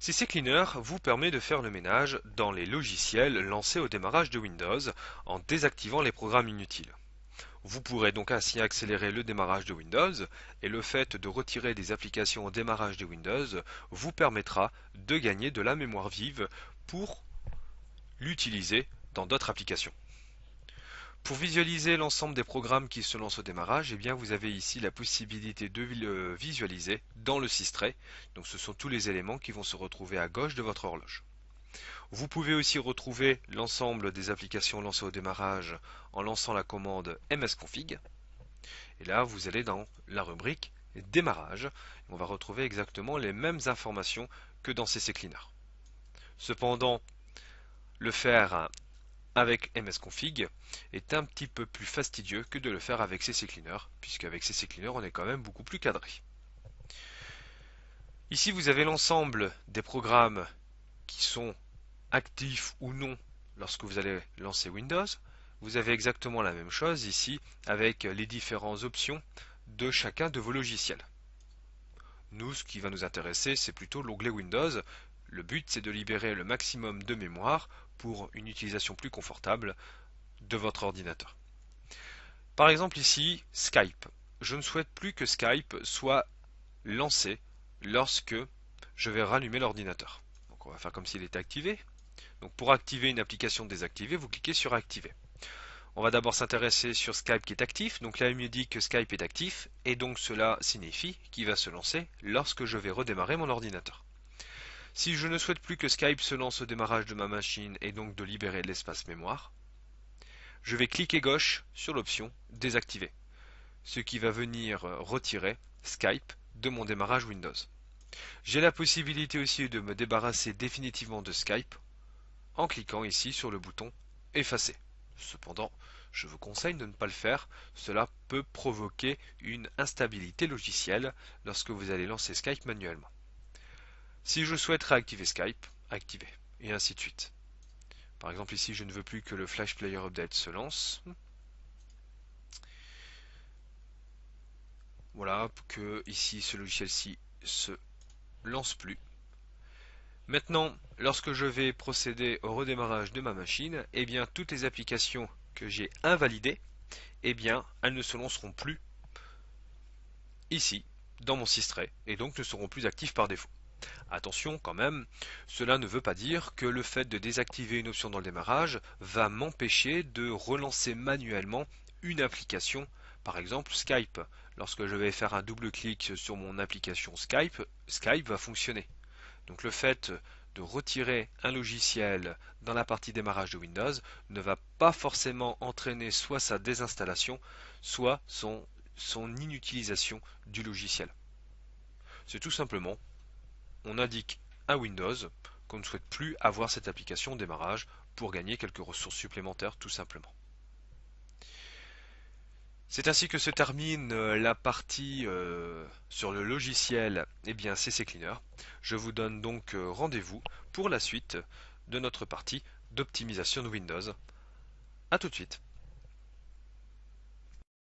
CC Cleaner vous permet de faire le ménage dans les logiciels lancés au démarrage de Windows en désactivant les programmes inutiles. Vous pourrez donc ainsi accélérer le démarrage de Windows et le fait de retirer des applications au démarrage de Windows vous permettra de gagner de la mémoire vive pour l'utiliser dans d'autres applications. Pour visualiser l'ensemble des programmes qui se lancent au démarrage, eh bien vous avez ici la possibilité de le visualiser dans le Systray. Donc ce sont tous les éléments qui vont se retrouver à gauche de votre horloge. Vous pouvez aussi retrouver l'ensemble des applications lancées au démarrage en lançant la commande msconfig. Et là, vous allez dans la rubrique démarrage. On va retrouver exactement les mêmes informations que dans CC Cleaner. Cependant, le faire avec msconfig est un petit peu plus fastidieux que de le faire avec CC Cleaner, puisque avec CC Cleaner, on est quand même beaucoup plus cadré. Ici, vous avez l'ensemble des programmes qui sont actifs ou non lorsque vous allez lancer Windows. Vous avez exactement la même chose ici avec les différentes options de chacun de vos logiciels. Nous, ce qui va nous intéresser, c'est plutôt l'onglet Windows. Le but, c'est de libérer le maximum de mémoire pour une utilisation plus confortable de votre ordinateur. Par exemple ici, Skype. Je ne souhaite plus que Skype soit lancé lorsque je vais rallumer l'ordinateur. Donc on va faire comme s'il était activé. Donc pour activer une application désactivée, vous cliquez sur Activer. On va d'abord s'intéresser sur Skype qui est actif. Donc là, il me dit que Skype est actif et donc cela signifie qu'il va se lancer lorsque je vais redémarrer mon ordinateur. Si je ne souhaite plus que Skype se lance au démarrage de ma machine et donc de libérer de l'espace mémoire, je vais cliquer gauche sur l'option Désactiver, ce qui va venir retirer Skype de mon démarrage Windows. J'ai la possibilité aussi de me débarrasser définitivement de Skype en cliquant ici sur le bouton Effacer. Cependant, je vous conseille de ne pas le faire, cela peut provoquer une instabilité logicielle lorsque vous allez lancer Skype manuellement. Si je souhaite réactiver Skype, activer, et ainsi de suite. Par exemple ici, je ne veux plus que le Flash Player Update se lance. Voilà, que ici ce logiciel-ci se lance plus. Maintenant, lorsque je vais procéder au redémarrage de ma machine, eh bien toutes les applications que j'ai invalidées, eh bien elles ne se lanceront plus ici, dans mon Systray, et donc ne seront plus actives par défaut. Attention quand même, cela ne veut pas dire que le fait de désactiver une option dans le démarrage va m'empêcher de relancer manuellement une application, par exemple Skype. Lorsque je vais faire un double clic sur mon application Skype, Skype va fonctionner. Donc le fait de retirer un logiciel dans la partie démarrage de Windows ne va pas forcément entraîner soit sa désinstallation, soit son inutilisation du logiciel. C'est tout simplement, on indique à Windows qu'on ne souhaite plus avoir cette application au démarrage pour gagner quelques ressources supplémentaires tout simplement. C'est ainsi que se termine la partie sur le logiciel CC Cleaner. Je vous donne donc rendez-vous pour la suite de notre partie d'optimisation de Windows. A tout de suite.